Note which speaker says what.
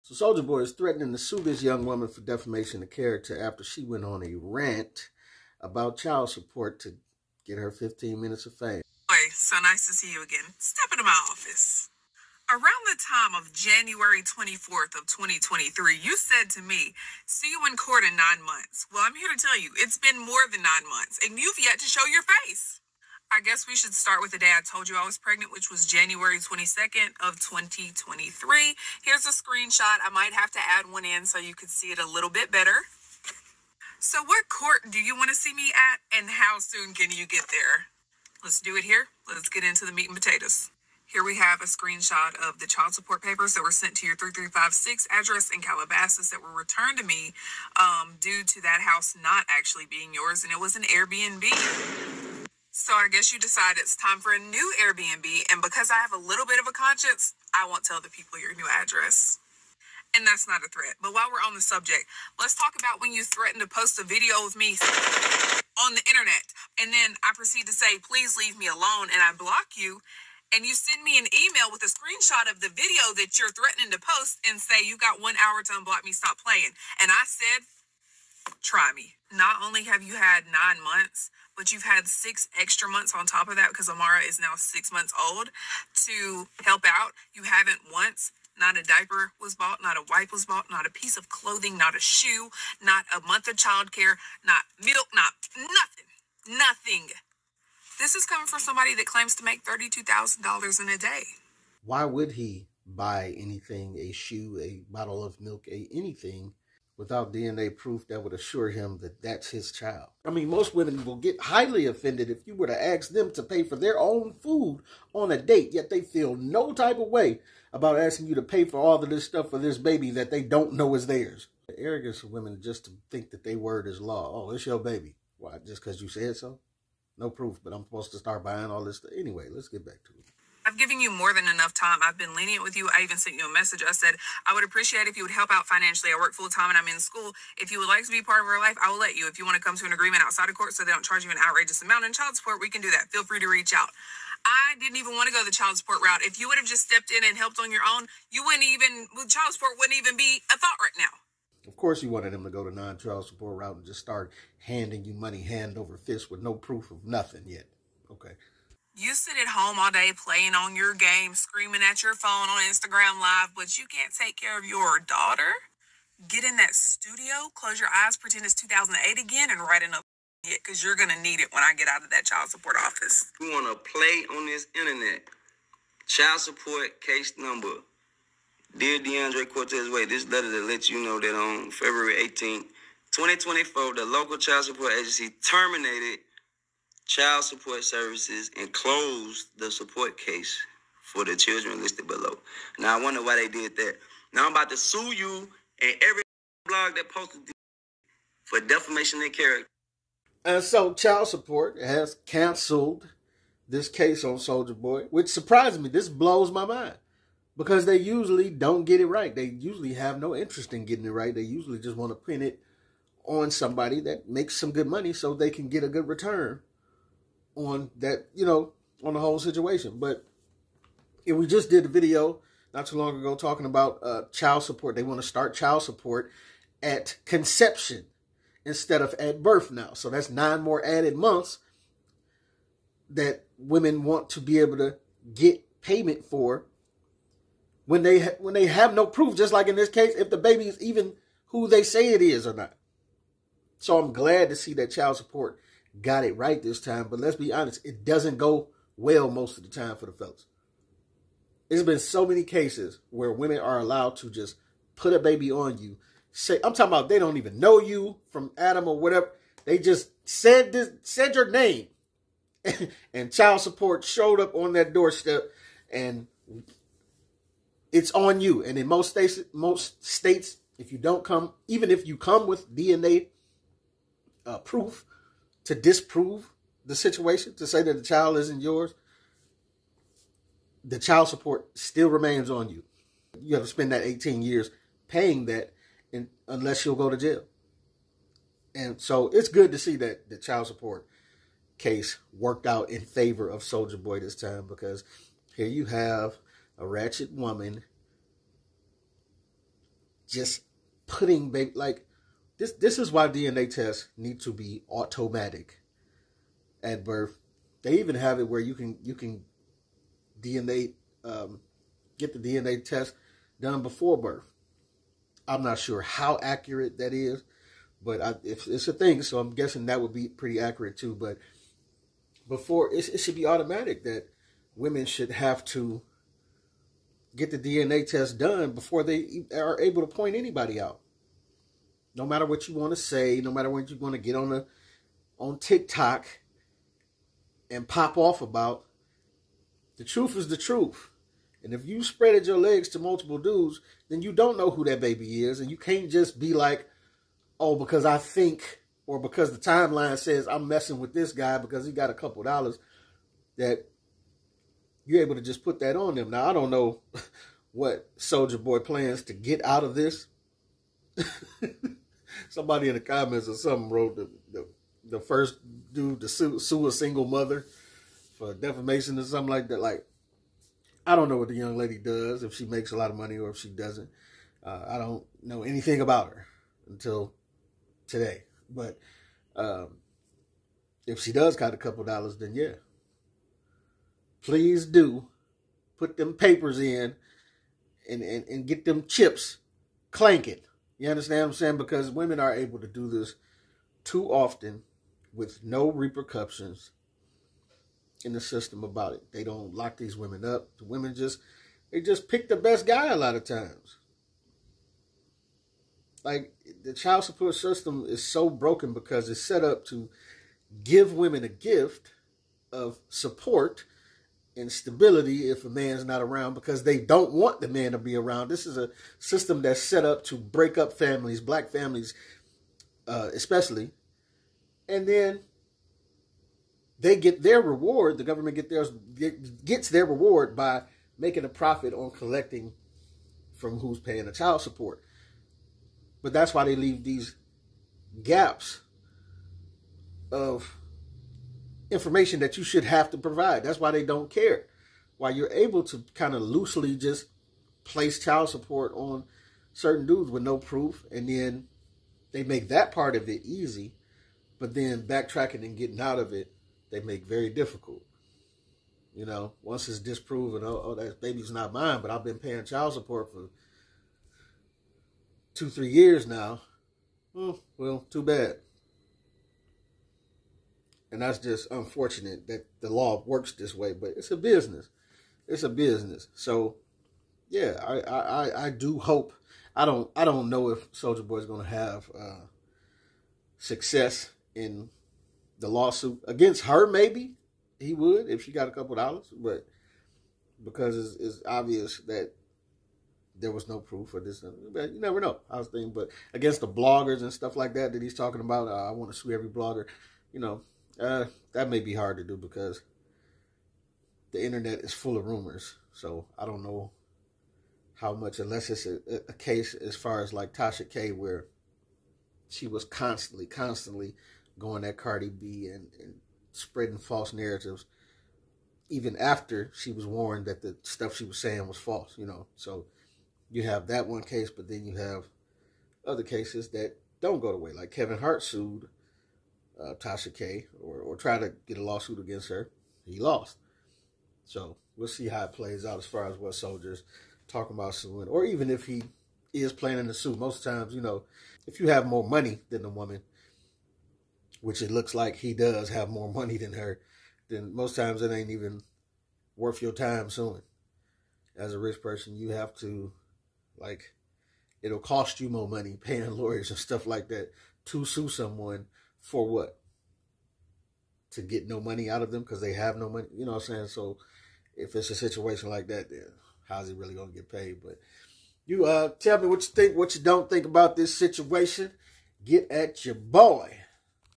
Speaker 1: So Soulja Boy is threatening to sue this young woman for defamation of character after she went on a rant about child support to get her 15 minutes of fame.
Speaker 2: Boy, so nice to see you again. Step into my office. Around the time of January 24th of 2023, you said to me, see you in court in 9 months. Well, I'm here to tell you, it's been more than 9 months, and you've yet to show your face. I guess we should start with the day I told you I was pregnant, which was January 22nd of 2023. Here's a screenshot. I might have to add one in so you could see it a little bit better. So what court do you want to see me at, and how soon can you get there? Let's do it here. Let's get into the meat and potatoes. Here we have a screenshot of the child support papers that were sent to your 3356 address in Calabasas that were returned to me due to that house not actually being yours, and it was an Airbnb. So I guess you decided it's time for a new Airbnb, and because I have a little bit of a conscience, I won't tell the people your new address. And that's not a threat. But while we're on the subject, let's talk about when you threatened to post a video of me on the internet, and then I proceed to say, please leave me alone, and I block you. And you send me an email with a screenshot of the video that you're threatening to post and say, you got 1 hour to unblock me, stop playing. And I said, try me. Not only have you had 9 months, but you've had 6 extra months on top of that because Amara is now 6 months old to help out. You haven't once, not a diaper was bought, not a wipe was bought, not a piece of clothing, not a shoe, not a month of childcare, not milk, not nothing. This is coming from somebody that claims to make $32,000 in a day.
Speaker 1: Why would he buy anything, a shoe, a bottle of milk, anything, without DNA proof that would assure him that that's his child? I mean, most women will get highly offended if you were to ask them to pay for their own food on a date, yet they feel no type of way about asking you to pay for all of this stuff for this baby that they don't know is theirs. The arrogance of women just to think that their word is law. Oh, it's your baby. Why, just because you said so? No proof, but I'm supposed to start buying all this stuff. Anyway, let's get back to it.
Speaker 2: I've given you more than enough time. I've been lenient with you. I even sent you a message. I said, I would appreciate if you would help out financially. I work full time and I'm in school. If you would like to be part of our life, I will let you. If you want to come to an agreement outside of court so they don't charge you an outrageous amount in child support, we can do that. Feel free to reach out. I didn't even want to go the child support route. If you would have just stepped in and helped on your own, child support wouldn't even be a thought right now.
Speaker 1: Of course you wanted him to go the non-child support route and just start handing you money hand over fist with no proof of nothing yet. Okay.
Speaker 2: You sit at home all day playing on your game, screaming at your phone on Instagram Live, but you can't take care of your daughter? Get in that studio, close your eyes, pretend it's 2008 again, and write another hit, because you're going to need it when I get out of that child support office.
Speaker 3: We want to play on this internet. Child support case number. Dear DeAndre Cortez Wade, this letter to let you know that on February 18th, 2024, the local child support agency terminated child support services and closed the support case for the children listed below. Now, I wonder why they did that. Now, I'm about to sue you and every blog that posted this for defamation of character.
Speaker 1: And so child support has canceled this case on Soulja Boy, which surprised me. This blows my mind because they usually don't get it right. They usually have no interest in getting it right. They usually just want to pin it on somebody that makes some good money so they can get a good return on that, on the whole situation. But we just did a video not too long ago talking about child support. They want to start child support at conception instead of at birth now. So that's 9 more added months that women want to be able to get payment for when they have no proof, just like in this case, if the baby is even who they say it is or not. So I'm glad to see that child support got it right this time, but let's be honest, it doesn't go well most of the time for the fellas. There's been so many cases where women are allowed to just put a baby on you. I'm talking about they don't even know you from Adam or whatever. They just said your name, and child support showed up on that doorstep, and it's on you. And in most states, if you don't come, even if you come with DNA proof to disprove the situation, to say that the child isn't yours, the child support still remains on you. You have to spend that 18 years paying that unless you'll go to jail. And so it's good to see that the child support case worked out in favor of Soulja Boy this time, because here you have a ratchet woman just putting baby like this is why DNA tests need to be automatic at birth. They even have it where you can DNA get the DNA test done before birth. I'm not sure how accurate that is, but if it's a thing, so I'm guessing that would be pretty accurate too. But before, it should be automatic that women should have to get the DNA test done before they are able to point anybody out. No matter what you want to say, no matter what you want to get on TikTok and pop off about, the truth is the truth. And if you spreaded your legs to multiple dudes, then you don't know who that baby is. And you can't just be like, oh, because I think, or because the timeline says I'm messing with this guy because he got a couple dollars, that you're able to just put that on them. Now, I don't know what Soulja Boy plans to get out of this. Somebody in the comments or something wrote the first dude to sue a single mother for defamation or something like that. Like, I don't know what the young lady does, if she makes a lot of money or if she doesn't. I don't know anything about her until today. But if she does got a couple dollars, then yeah. Please do put them papers in and get them chips clanking. You understand what I'm saying? Because women are able to do this too often with no repercussions in the system about it. They don't lock these women up. The women just pick the best guy a lot of times. Like, the child support system is so broken because it's set up to give women a gift of support and stability if a man's not around, because they don't want the man to be around. This is a system that's set up to break up families, black families especially. And then they get their reward, the government gets their reward by making a profit on collecting from who's paying the child support. But that's why they leave these gaps of information that you should have to provide. That's why they don't care. Why you're able to kind of loosely just place child support on certain dudes with no proof, and then they make that part of it easy, but then backtracking and getting out of it, they make very difficult. You know, once it's disproven, oh, that baby's not mine, but I've been paying child support for 2-3 years now. Well, too bad. And that's just unfortunate that the law works this way, but it's a business. It's a business. So, yeah, I do hope. I don't know if Soulja Boy is going to have success in the lawsuit against her. Maybe he would if she got a couple dollars, but because it's obvious that there was no proof for this. But you never know. I was thinking, but against the bloggers and stuff like that he's talking about, I want to sue every blogger. You know, that may be hard to do because the internet is full of rumors. So I don't know how much, unless it's a case as far as like Tasha K, where she was constantly going at Cardi B and spreading false narratives, even after she was warned that the stuff she was saying was false, you know. So you have that one case, but then you have other cases that don't go the way. Like Kevin Hart sued Tasha K or tried to get a lawsuit against her. He lost. So we'll see how it plays out as far as what Soulja's talking about suing, or even if he is planning to sue. Most times, you know, if you have more money than the woman, which it looks like he does have more money than her, then most times it ain't even worth your time suing. As a rich person, you have to, like, it'll cost you more money paying lawyers and stuff like that to sue someone for what? To get no money out of them because they have no money. You know what I'm saying? So if it's a situation like that, then how's he really going to get paid? But you tell me what you think, what you don't think about this situation. Get at your boy.